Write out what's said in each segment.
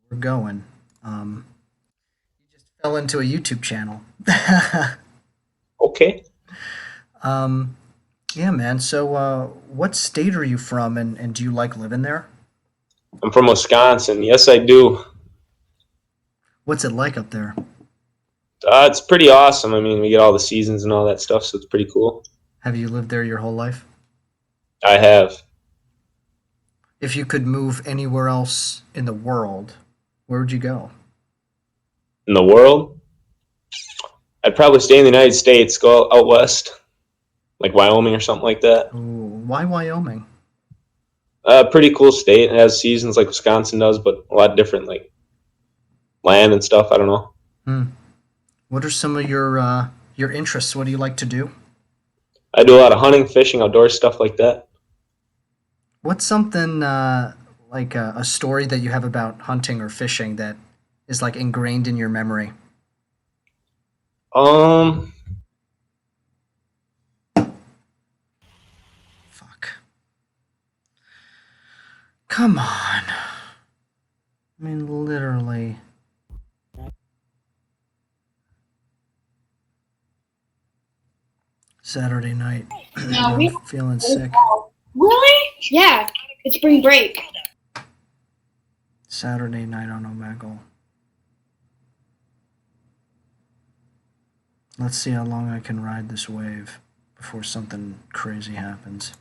we're going. Um, you just fell into a YouTube channel. Okay. um, yeah, man. So, what state are you from, and do you like living there? I'm from Wisconsin. Yes, I do. What's it like up there? It's pretty awesome. I mean, we get all the seasons and all that stuff, so it's pretty cool. Have you lived there your whole life? I have. If you could move anywhere else in the world, where would you go? In the world, I'd probably stay in the United States, go out west, like Wyoming or something like that. Ooh, why Wyoming? Pretty cool state. It has seasons like Wisconsin does, but a lot different, like land and stuff. I don't know. Hmm. What are some of your interests? What do you like to do? I do a lot of hunting, fishing, outdoor stuff like that. What's something like a story that you have about hunting or fishing that is like ingrained in your memory? Um, Fuck. Come on. I mean, literally. Saturday night. No, I'm we feeling sick. really? Yeah, it's spring break. Saturday night on Omegle. Let's see how long I can ride this wave before something crazy happens.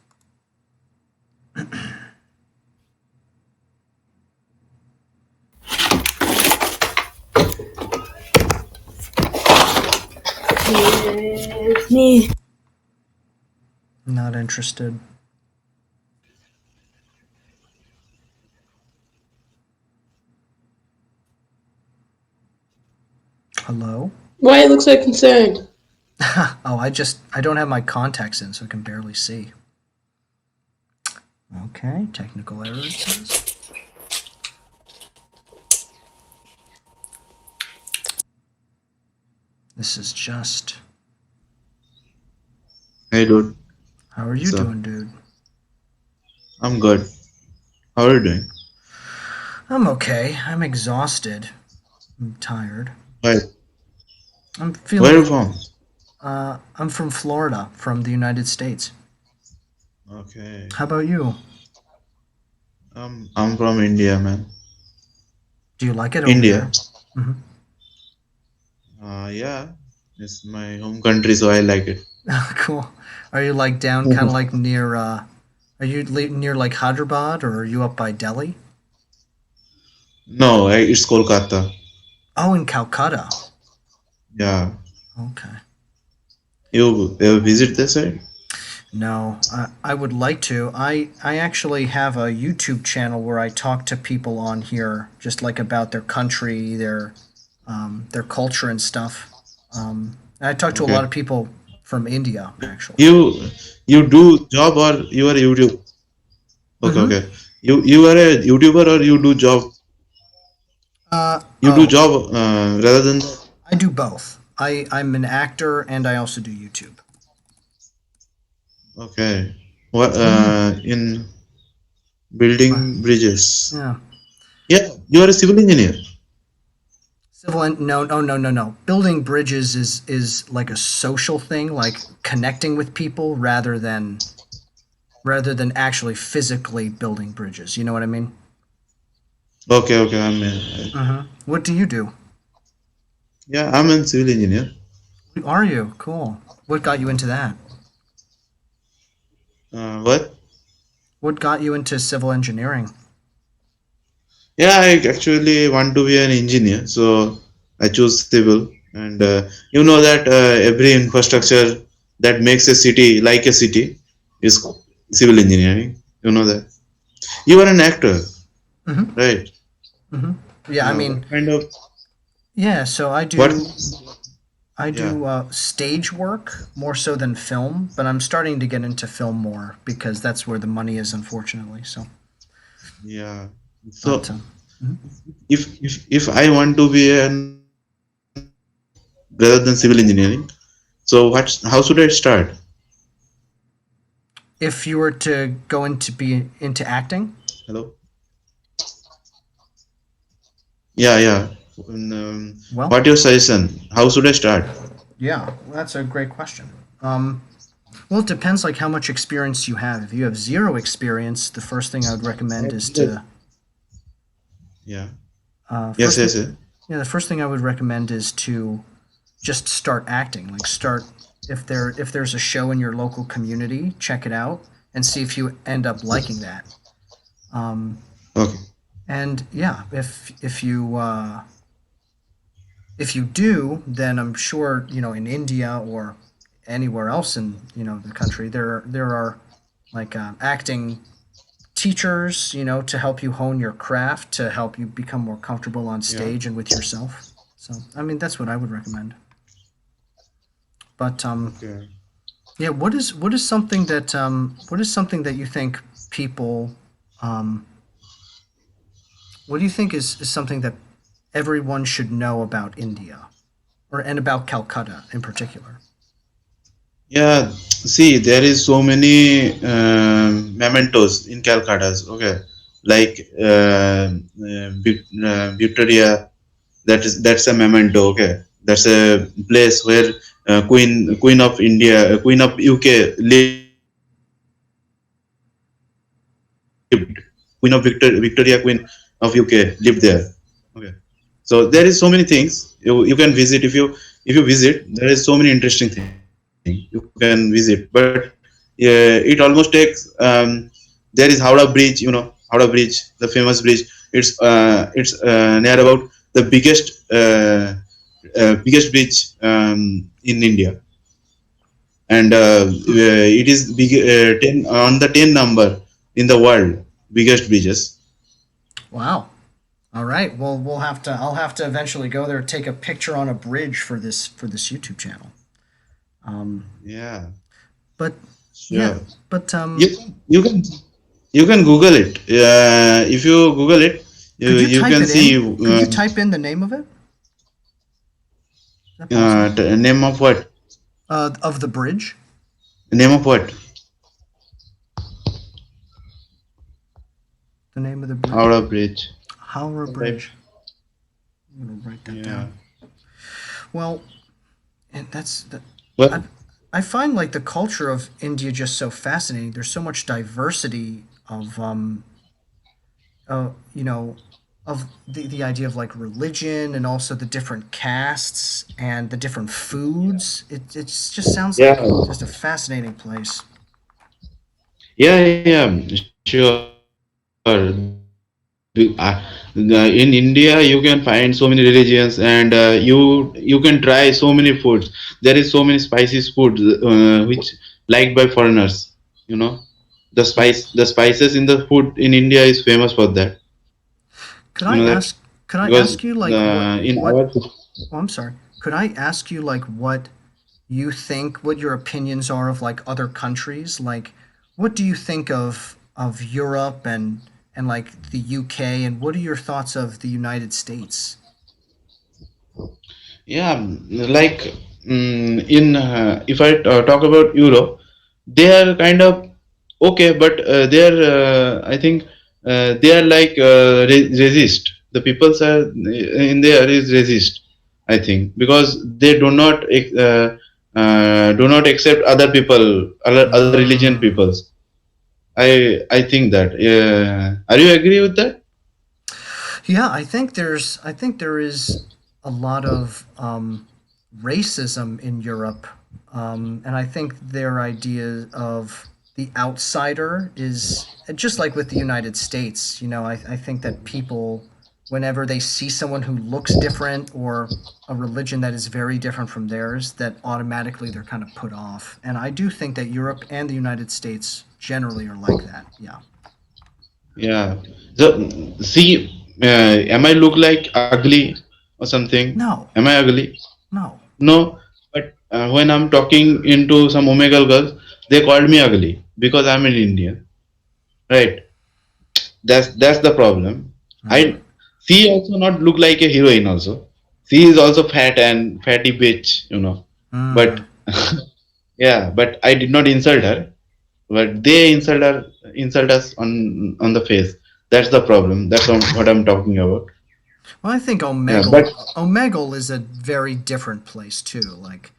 It's me. Not interested. Hello? Why it looks like concerned? Oh, I don't have my contacts in, so I can barely see. Okay, technical error it says. This is just. Hey dude, How are you what's up? doing, dude? I'm good. How are you doing? I'm okay. I'm exhausted. I'm tired. Why? I'm Where are you feeling. from? I'm from Florida, from the United States. Okay. How about you? I'm from India, man. Do you like it over India. there? Hmm. Yeah, it's my home country, so I like it. Cool. Are you like down, kind of Mhm. like near? Are you near like Hyderabad, or are you up by Delhi? No, it's Kolkata. Oh, in Calcutta. Yeah, Okay. you ever visit the side? No, I would like to. I actually have a YouTube channel where I talk to people on here, just like about their country, their culture and stuff. And I talk to a lot Okay. of people from India, actually. You you do job or you are YouTube? Okay, Mm-hmm. okay. You are a YouTuber or you do job? You do Oh, job rather than. I do both. I'm an actor and I also do YouTube. Okay. What Mm-hmm. in building bridges? Yeah. Yeah, you are a civil engineer. No, no, no, no, no. Building bridges is like a social thing, like connecting with people rather than actually physically building bridges. You know what I mean? Okay, okay. Mm-hmm. What do you do? Yeah, I'm a civil engineer. Who are you? Cool. What got you into that? What? What got you into civil engineering? Yeah, I actually want to be an engineer, so I choose civil. And you know that every infrastructure that makes a city like a city is civil engineering. You know that. You are an actor, Mm-hmm. right? Mm-hmm. Yeah, I mean, What kind of yeah. So I what? do. I Yeah, do stage work more so than film, but I'm starting to get into film more because that's where the money is, unfortunately. So, yeah. So but mhm. if I want to be an rather than civil engineering, so how should I start? If you were to go into be into acting, Hello. Yeah, yeah. Well, What your suggestion? How should I start? yeah, that's a great question. Well, it depends like how much experience you have. If you have zero experience, the first thing I would recommend is to Yeah. Yes, first yes, thing, yes. yeah, the first thing I would recommend is to just start acting. Like start if there's a show in your local community, check it out and see if you end up liking that. Um, Okay. and yeah, if you do, then I'm sure in India or anywhere else in the country there are like acting teachers to help you hone your craft to help you become more comfortable on Yeah. stage and with yourself. So I mean that's what I would recommend. But Okay. yeah, what is something that you think people um, what do you think is something that everyone should know about India or and about Calcutta in particular? Yeah. See, there is so many mementos in Calcutta. Okay, like Victoria. That's a memento. Okay, that's a place where Queen of India, Queen of UK lived. Queen of Victoria, Queen of UK lived there. Okay, so there is so many things you can visit if you visit. There is so many interesting things you can visit, but it almost takes. There is Howrah Bridge, Howrah Bridge, the famous bridge. It's near about the biggest bridge in India, and Hmm. it is big 10 on the 10 number in the world biggest bridges. Wow. All right. Well, I'll have to eventually go there, take a picture on a bridge for this YouTube channel. Um, Yeah, but yeah, sure. but You you can you can Google it. If you Google it, could you you type can it see in? Could you type in the name of it? Is that possible? the name of what? Of the bridge, Name of what? the name of the bridge, Howrah Bridge. Howrah Type. Bridge. I'm gonna write that Yeah. down. Well, and that's that. I Well, I find like the culture of India just so fascinating. There's so much diversity of you know, of the idea of like religion and also the different castes and the different foods. It just sounds like yeah, just a fascinating place. yeah, sure. In India, you can find so many religions, and you can try so many foods. There is so many spicy foods which liked by foreigners. You know, the spices in the food in India is famous for that. Could You I know that ask? Could I because ask you like what in what? our Oh, I'm sorry. Could I ask you like what you think? What your opinions are of like other countries? Like, what do you think of Europe and like the UK? And what are your thoughts of the United States? yeah, like in if I talk about Europe, they are kind of okay, but they are I think they are like resist. The peoples are in there is resist. I think because they do not accept other people, other religion Mm. peoples. I think that. Are you agree with that? Yeah, I think there is a lot of racism in Europe, and I think their idea of the outsider is just like with the United States. I think that people, whenever they see someone who looks different or a religion that is very different from theirs, that automatically they're kind of put off. And I do think that Europe and the United States generally are like that. Yeah. Yeah. So see, am I look like ugly or something? No. Am I ugly? No. No. But when I'm talking into some Omegle girls, they called me ugly because I'm an Indian, right? That's the problem. Mm. I she also not look like a heroine also. She is also fat and fatty bitch. But Mm. yeah, but I did not insult her. But they insult us on the face. That's the problem. That's what I'm talking about. Well, I think Yeah, but Omegle is a very different place too. Like,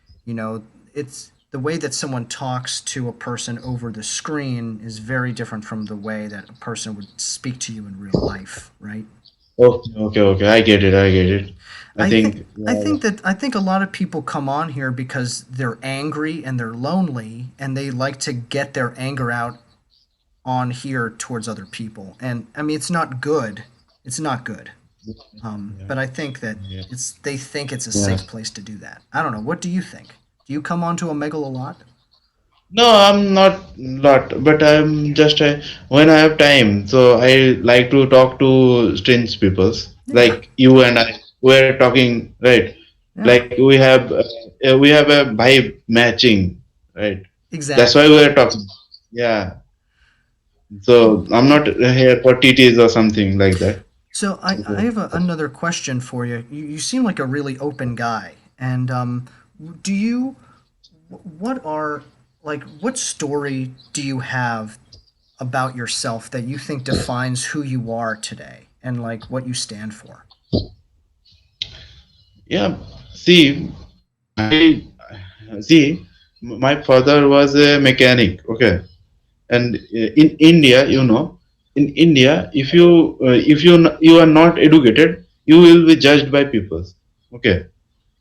it's the way that someone talks to a person over the screen is very different from the way that a person would speak to you in real life, right? okay, okay, okay. I get it. I think, I think a lot of people come on here because they're angry and they're lonely and they like to get their anger out on here towards other people. And I mean, it's not good. It's not good. yeah, But I think that yeah, they think it's a yeah. safe place to do that. I don't know. What do you think? Do you come onto Omegle a lot? No, I'm not lot, but I'm just when I have time, so I like to talk to strange peoples Yeah, like you and I. We're talking, right? yeah, Like we have a vibe matching, right? That's why exactly. we're talking. Yeah. So I'm not here for TTs or something like that. So I have another question for you. You seem like a really open guy, and do you what are like what story do you have about yourself that you think defines who you are today and like what you stand for? Yeah. See, I see. My father was a mechanic. Okay, and in India, in India, if you are not educated, you will be judged by people. Okay,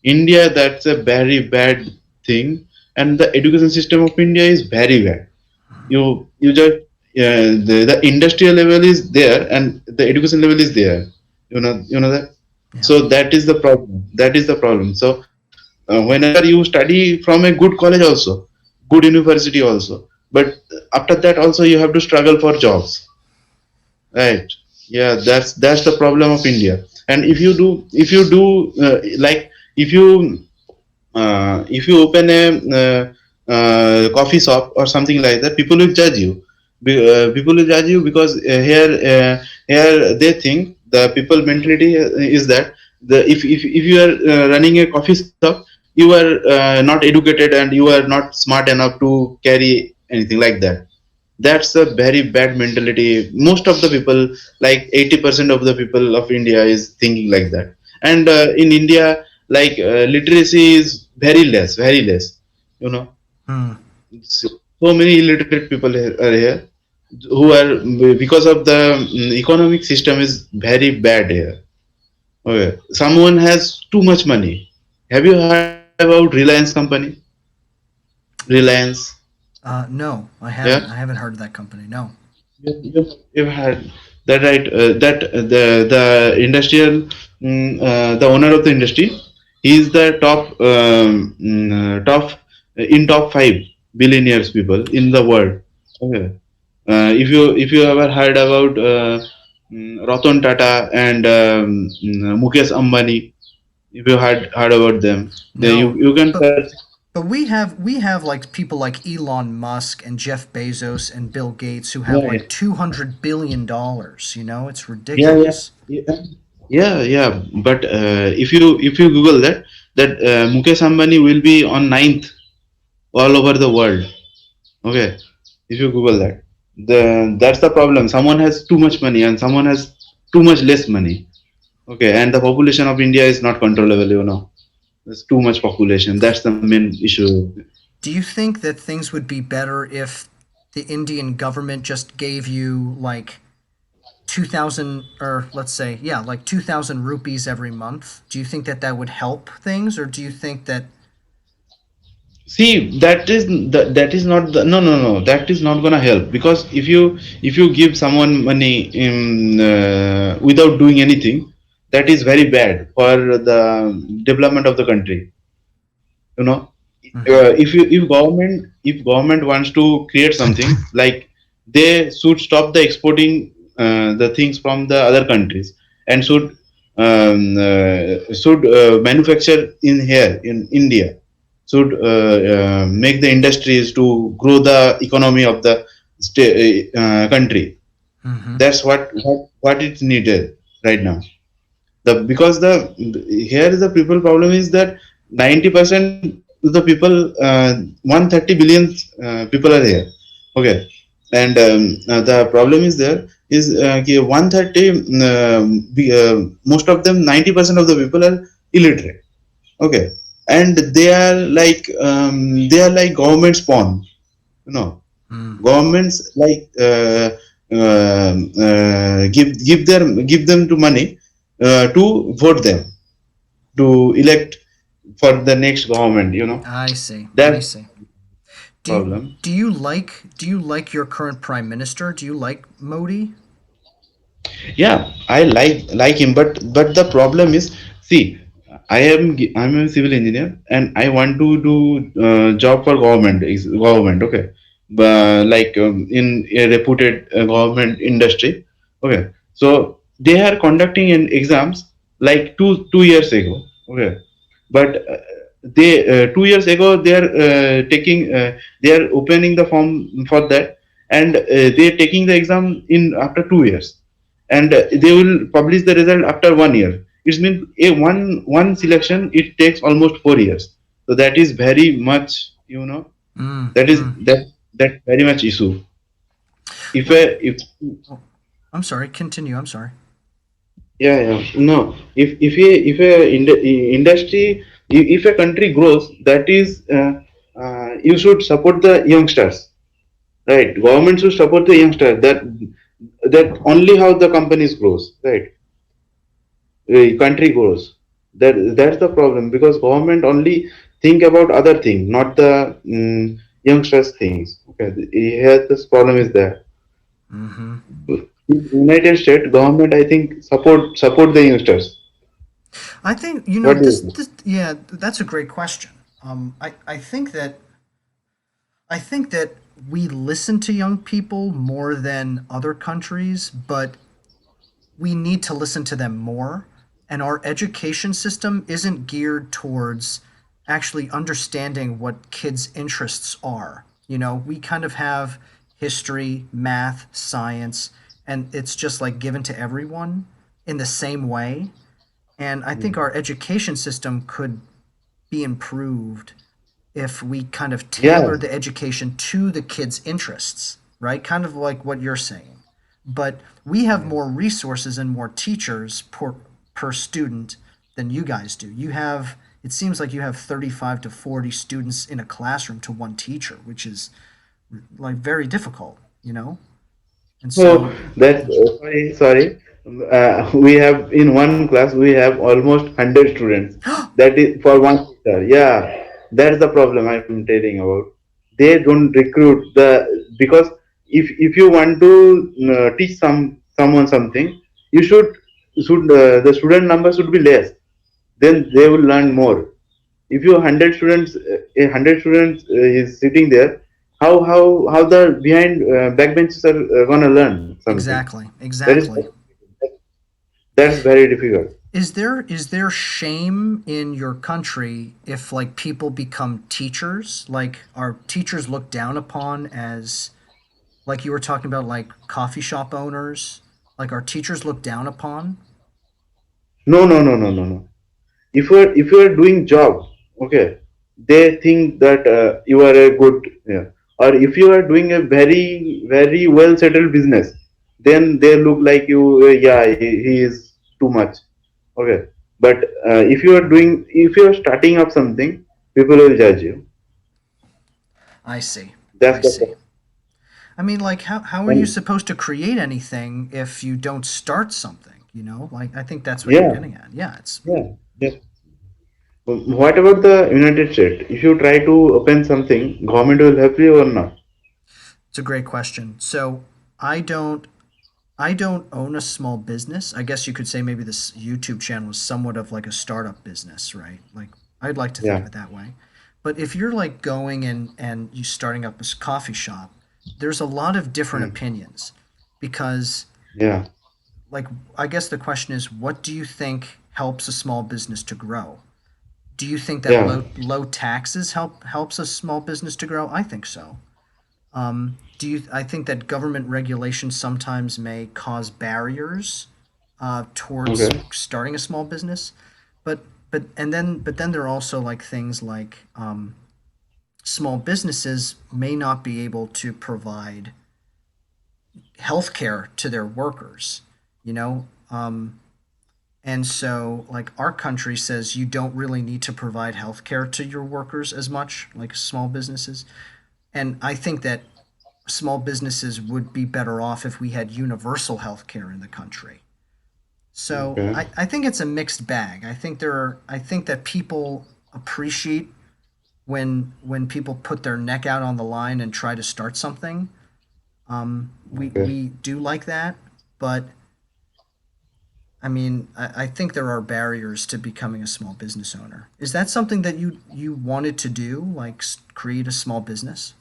India, that's a very bad thing, and the education system of India is very bad. You just the industrial level is there and the education level is there. You know that. Yeah. So that is the problem. That is the problem. So whenever you study from a good college also, good university also, but after that also you have to struggle for jobs, right? Yeah, that's the problem of India. And if you do like if you open a coffee shop or something like that, people will judge you. People will judge you because here they think the people mentality is that if you are running a coffee shop, you are not educated and you are not smart enough to carry anything like that. That's a very bad mentality. Most of the people, like 80% of the people of India, is thinking like that. And in India, like literacy is very less. You know, Hmm. so many illiterate people are here who are because of the economic system is very bad here. Okay, someone has too much money. Have you heard about Reliance company? Reliance, No, I yeah. haven't. I haven't heard of that company. No. You've had that, right? That the industrial, the owner of the industry, he is the top 5 billionaires people in the world. Okay. If you ever heard about Ratan Tata and Mukesh Ambani, if you heard about them, then you No. you can But search. But we have like people like Elon Musk and Jeff Bezos and Bill Gates who have Yeah, like $200 billion. It's yeah, yeah, ridiculous. yeah, yeah. But if you Google that Mukesh Ambani will be on ninth all over the world. Okay, if you Google that, that's the problem. Someone has too much money and someone has too much less money. Okay, and the population of India is not controllable. There's too much population. That's the main issue. Do you think that things would be better if the Indian government just gave you like 2,000 or let's say, yeah, like 2,000 rupees every month? Do you think that that would help things or do you think that See, that is not the, no, that is not gonna help because if you give someone money without doing anything, that is very bad for the development of the country. You know, Mhm. if government wants to create something, like they should stop the exporting the things from the other countries and should manufacture in here in India, should make the industries to grow the economy of the country. Mhm. That's what is needed right now. Here is the people problem is that 90% of the people, 130 billion people are here. Okay, and the problem is there is 130. Most of them, 90% of the people are illiterate. Okay, and they are like government spawn. You know, Mm. governments like give them to money to vote them to elect for the next government. You know, I see. I that's see. problem. Do you like your current prime minister? Do you like Modi? Yeah, I like him, but the problem is, see, I'm a civil engineer and I want to do job for government. Okay, but like in a reputed government industry. Okay, so they are conducting an exams like two years ago. Okay, but they 2 years ago they are opening the form for that, and they are taking the exam in after 2 years, and they will publish the result after 1 year. It means a one selection it takes almost 4 years. So that is very much, Mm, that is mm. that very much issue. If Well, a if oh, I'm sorry. Continue. I'm sorry. Yeah, yeah, no, if a industry, if a country grows, that is you should support the youngsters, right? Government should support the youngsters. That only how the companies grows, right? Country grows. That's the problem, because government only think about other thing, not the youngsters things. Okay, here this problem is there. Hmm. In United States government, I think support the youngsters. I think What do you this. think? This yeah, that's a great question. I think that we listen to young people more than other countries, but we need to listen to them more. And our education system isn't geared towards actually understanding what kids' interests are. We kind of have history, math, science, and it's just like given to everyone in the same way. And I think our education system could be improved if we kind of Yeah, tailor the education to the kids' interests, right? Kind of like what you're saying. But we have more resources and more teachers per student than you guys do. It seems like you have 35 to 40 students in a classroom to one teacher, which is like very difficult. And so so, that's sorry. We have in one class we have almost 100 students. That is for one teacher. Yeah, that's the problem I'm telling about. They don't recruit because if you want to teach someone something, you should the student number should be less. Then they will learn more. If you 100 students is sitting there, how the behind backbenchers are gonna learn something? exactly, That is exactly. that's very difficult. Is there shame in your country if like people become teachers? Like are teachers looked down upon as like you were talking about like coffee shop owners? Like are teachers looked down upon? No, no, no, no, no, no. If you are doing job, okay, they think that you are a good, yeah. Or if you are doing a very well settled business, then they look like you, yeah, he is too much. Okay, but if you are starting up something, people will judge you. I see. That's I the see. problem. I mean like how are you And supposed to create anything if you don't start something? Like I think that's what you're yeah, getting at. Yeah, it's yeah, yeah. What about the United States? If you try to open something, government will help you or not? it's a great question. So I don't I don't own a small business. I guess you could say maybe this YouTube channel is somewhat of like a startup business, right? Like I'd like to think of Yeah. it that way. But if you're like going and you starting up a coffee shop, there's a lot of different Mm. opinions because Yeah. like I guess the question is what do you think helps a small business to grow? Do you think that Yeah. low taxes helps a small business to grow? I think so. I think that government regulations sometimes may cause barriers towards Okay. starting a small business, but then there are also like things like small businesses may not be able to provide health care to their workers, you know? And so, like, our country says you don't really need to provide health care to your workers as much, like small businesses. And I think that small businesses would be better off if we had universal health care in the country. So Okay. I think it's a mixed bag. I think that people appreciate when people put their neck out on the line and try to start something. Okay. We do like that, but I mean, I think there are barriers to becoming a small business owner. Is that something that you wanted to do, like create a small business?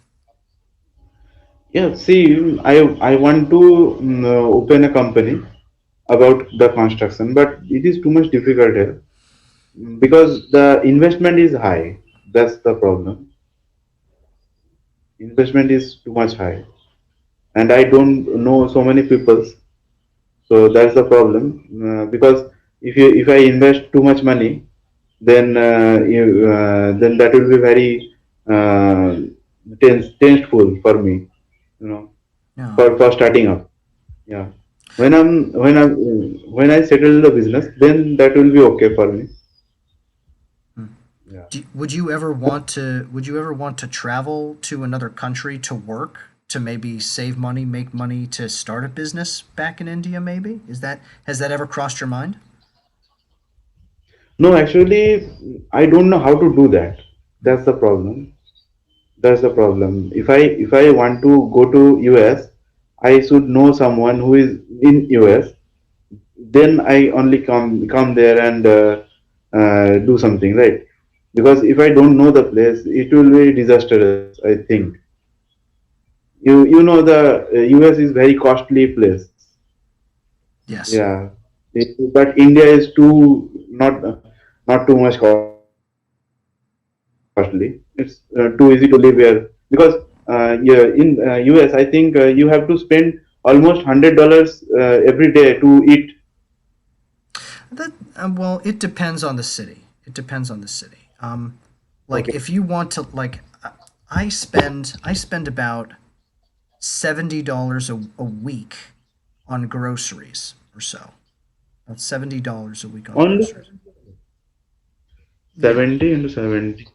Yeah. See, I want to open a company about the construction, but it is too much difficult here because the investment is high. That's the problem. Investment is too much high, and I don't know so many people. So that's the problem. Because if I invest too much money, then then that will be very tasteful for me, you know, No. for starting up. Yeah. When I settle the business, then that will be okay for me. Hmm. Yeah. Would you ever want to travel to another country to work to maybe save money, make money to start a business back in India maybe? Is that has that ever crossed your mind? No, actually, I don't know how to do that. That's the problem. That's the problem. If I want to go to US, I should know someone who is in US. Then I only come there and do something, right? Because if I don't know the place, it will be disastrous, I think. You know the US is very costly place. Yes. Yeah. But India is too not too much costly. It's too easy to live here because yeah, in US I think you have to spend almost $100 every day to eat. That well, it depends on the city. It depends on the city. Like Okay. if you want to like, I spend about $70 a week on groceries or so. About $70 a week on Only groceries. Yeah. 70 into 70.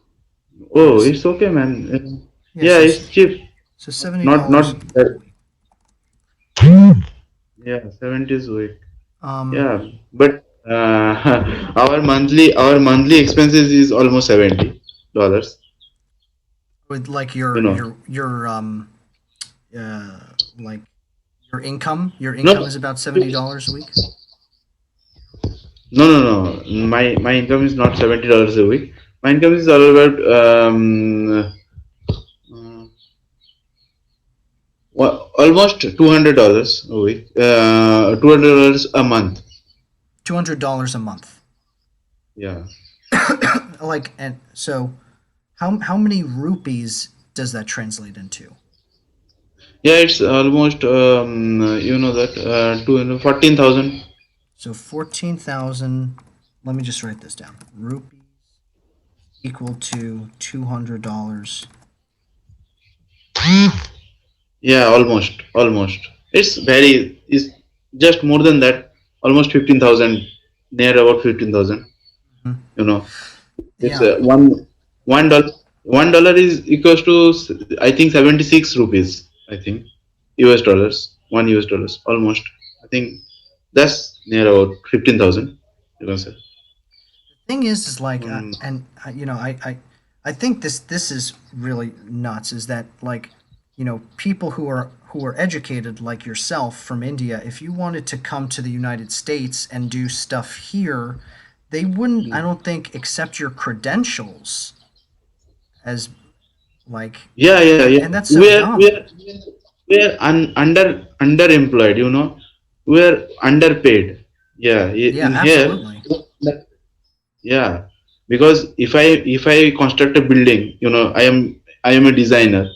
Oh, Yes. it's okay, man. Yeah. Yeah, it's cheap. So seventy Not dollars a that. week. Yeah, 70 is week. Um, Yeah, but our monthly expenses is almost $70. with like You know. uh like your No, income is about $70 a week. no. My income is not $70 a week. My income is all about almost $200 a week. $200 a month. $200 a month. Yeah. Like and so how many rupees does that translate into? Yeah, it's almost you know that 14,000. So 14,000. Let me just write this down. Rupees equal to $200. Yeah, almost. It's just more than that. Almost 15,000, near about 15,000. Mhm. You know, it's Yeah. $1. $1 is equals to I think 76 rupees. I think US dollars. $1 almost. I think that's near about 15,000. You can say. Thing is like Um, and you know I think this is really nuts is that like people who are educated like yourself from India, if you wanted to come to the United States and do stuff here, they wouldn't, I don't think, accept your credentials as like yeah. and that's so We're dumb. underemployed. We're underpaid. Yeah, Yeah, in here. absolutely. Yeah, because if I construct a building, I am a designer,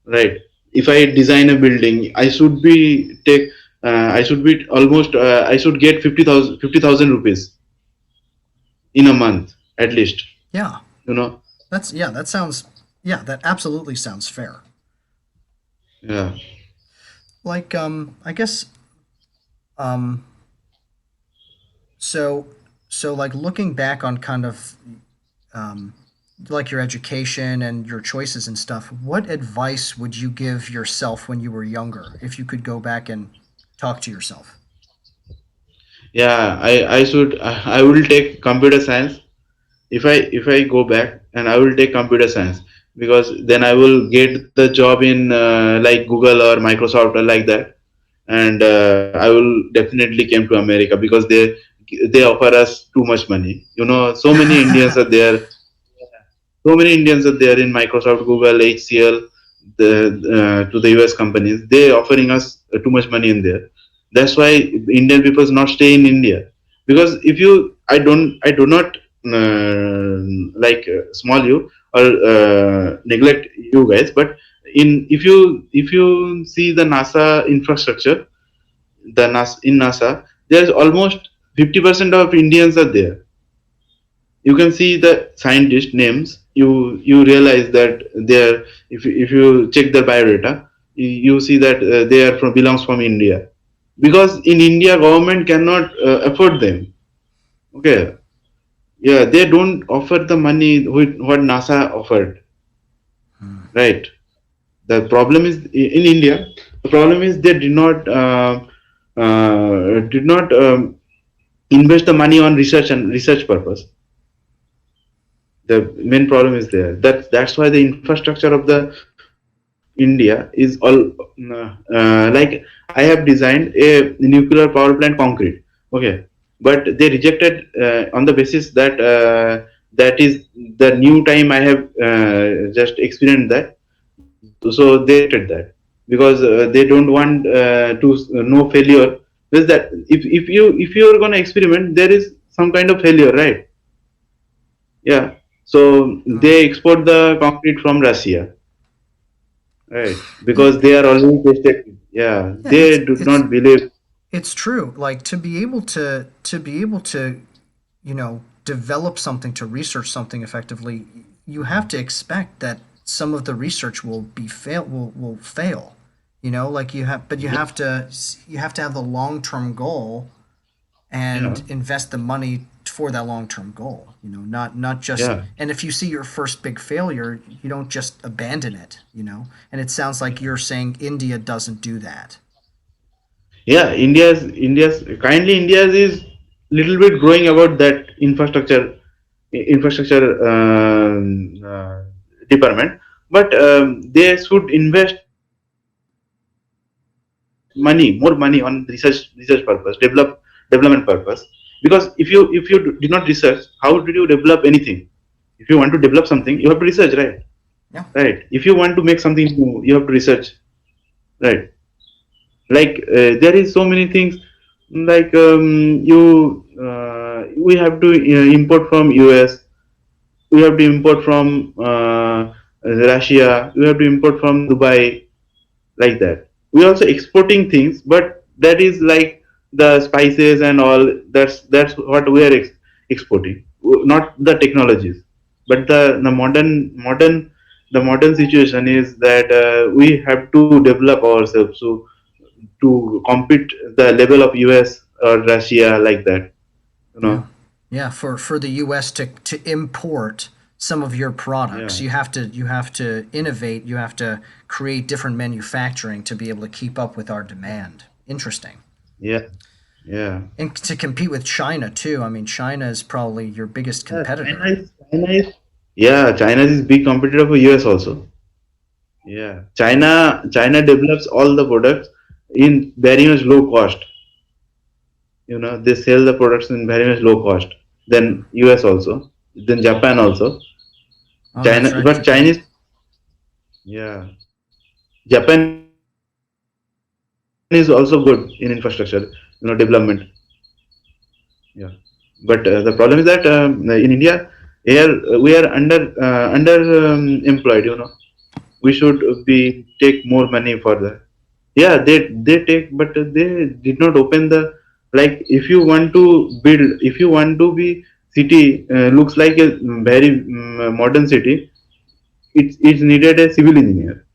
right? If I design a building, I should be almost I should get 50,000 rupees in a month at least. Yeah. You know, That sounds, yeah, that absolutely sounds fair. yeah. like I guess um so like looking back on kind of um like your education and your choices and stuff, what advice would you give yourself when you were younger if you could go back and talk to yourself? Yeah, I will take computer science. If I go back, and I will take computer science, because then I will get the job in like Google or Microsoft or like that. And I will definitely came to America, because they offer us too much money. So many Indians are there. So many Indians are there in Microsoft, Google, HCL, to the US companies. They offering us too much money in there. That's why Indian people not stay in India. Because if you, I do not like small you or neglect you guys, but if you see the NASA infrastructure, in NASA, there's almost 50% of Indians are there. You can see the scientist names. You realize that they're, if you check their biodata, you see that they are from belongs from India, because in India government cannot afford them. Okay. Yeah, they don't offer the money what NASA offered, right? The problem is in India. The problem is they did not invest the money on research and research purpose. The main problem is there. That's why the infrastructure of the India is all like, I have designed a nuclear power plant concrete. Okay, but they rejected on the basis that that is the new time I have just experienced that. So they rejected that, because they don't want to no failure. Is that if you are gonna experiment, there is some kind of failure, right? Yeah. So Mm. they export the concrete from Russia, right? Yeah, Because they are already tested. Yeah, yeah, they do not believe. it's true. Like to be able to develop something, to research something effectively, you have to expect that some of the research will fail. Like you Yeah, have to have the long term goal yeah, and invest the money for that long term goal. Not just, yeah, and if you see your first big failure, you don't just abandon it. And it sounds like you're saying India doesn't do that. yeah. India's is little bit growing about that infrastructure department, but they should invest more money on research purpose, development purpose. Because if you did not research, how did you develop anything? If you want to develop something, you have to research, right? Yeah. Right. If you want to make something new, you have to research, right? Like there is so many things, like you we have to import from US, we have to import from Russia, we have to import from Dubai, like that. We also exporting things, but that is like the spices and all. That's what we are exporting, not the technologies. But the modern situation is that we have to develop ourselves to compete the level of US or Russia, like that. You Yeah. know. Yeah, for the US to import some of your products, Yeah. you have to innovate, you have to create different manufacturing to be able to keep up with our demand. Interesting. Yeah. Yeah. And to compete with China too. I mean, China is probably your biggest Yeah. China competitor. is China is yeah. China is big competitor for US also. Yeah, China develops all the products in very much low cost. They sell the products in very much low cost. Then US also, then Japan also. Oh, that's China, right, but Japan. Chinese, yeah, Japan is also good in infrastructure, development. Yeah, but the problem is that in India, here we are under employed. We should be take more money for that. Yeah, they take, but they did not open the, like, if you want to be city looks like a very modern city. It's needed a civil engineer.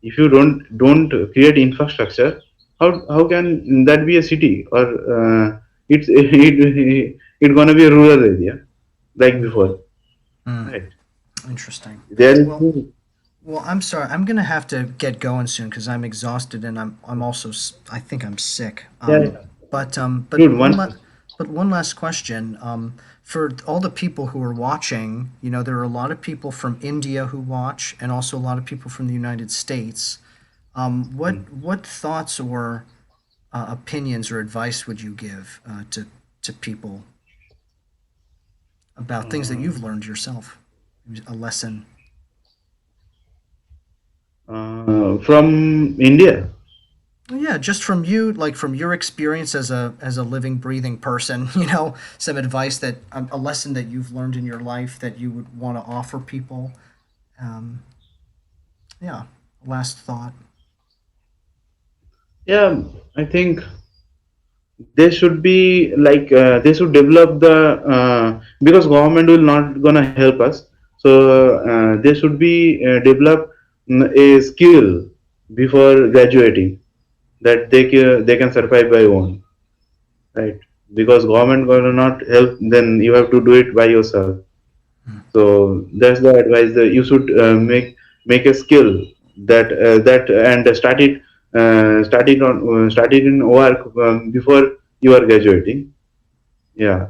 if you don't create infrastructure, how can that be a city? Or it gonna be a rural area like before, Hmm. right? Interesting. There is Well, well, I'm sorry. I'm gonna have to get going soon because I'm exhausted and I'm also I think I'm sick. yeah, But dude. one last question. For all the people who are watching, you know, there are a lot of people from India who watch, and also a lot of people from the United States. What thoughts or opinions or advice would you give to people about things that you've learned yourself? A lesson. From India. Yeah, just from you, like from your experience as a living, breathing person, you know, some advice that a lesson that you've learned in your life that you would want to offer people. Um, yeah, last thought. Yeah, I think they should be like they should develop the because government will not gonna help us. So they should be develop a skill before graduating that they can survive by own, right? Because government gonna not help, then you have to do it by yourself. So that's the advice that you should make a skill that and start it in work before you are graduating. Yeah,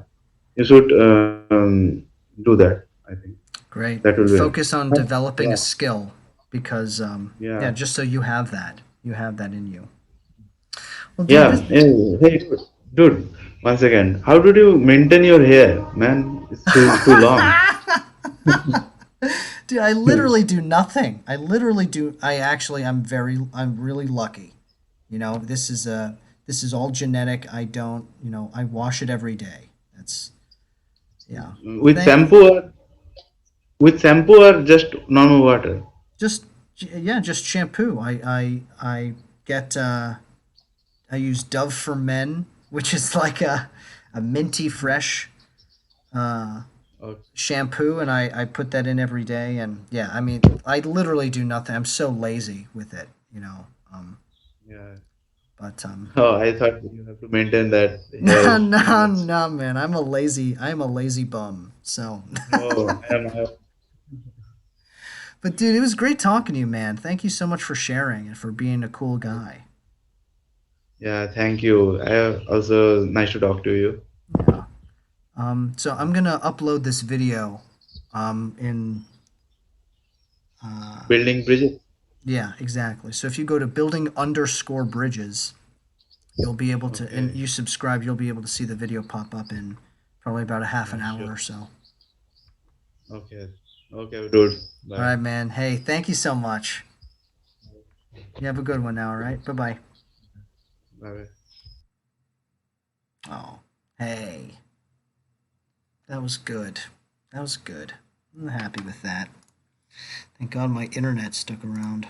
you should do that. I think Great. that will be helpful. Focus on developing a Yeah, skill because, yeah, yeah, just so you have that in you. Well, dude, yeah. Hey, dude, once again, how did you maintain your hair, man? It's too long. dude, I literally do nothing. I literally do. I'm really lucky. You know, this is all genetic. I don't, you know, I wash it every day. That's yeah. with Thank shampoo or just normal water. just yeah, just shampoo. I get I use Dove for Men, which is like a minty fresh uh, Okay. shampoo, and I put that in every day. And yeah, I mean, I literally do nothing. I'm so lazy with it, you know. Yeah. But Oh, I thought you have to maintain that hair no, no, much. no, man. I'm a lazy bum. So, Oh, I am. but dude, it was great talking to you, man. Thank you so much for sharing and for being a cool guy. Yeah, thank you. I also nice to talk to you. Yeah. So I'm gonna upload this video, in Building bridges. yeah, exactly. So if you go to building underscore bridges, you'll be able to, and Okay. you subscribe, you'll be able to see the video pop up in probably about a half an Yeah, hour sure. or so. Okay. Okay, dude. All Bye. right, man. Hey, thank you so much. You have a good one now. All right. Bye bye. Bye. Oh, hey, that was good. That was good. I'm happy with that. Thank God my internet stuck around.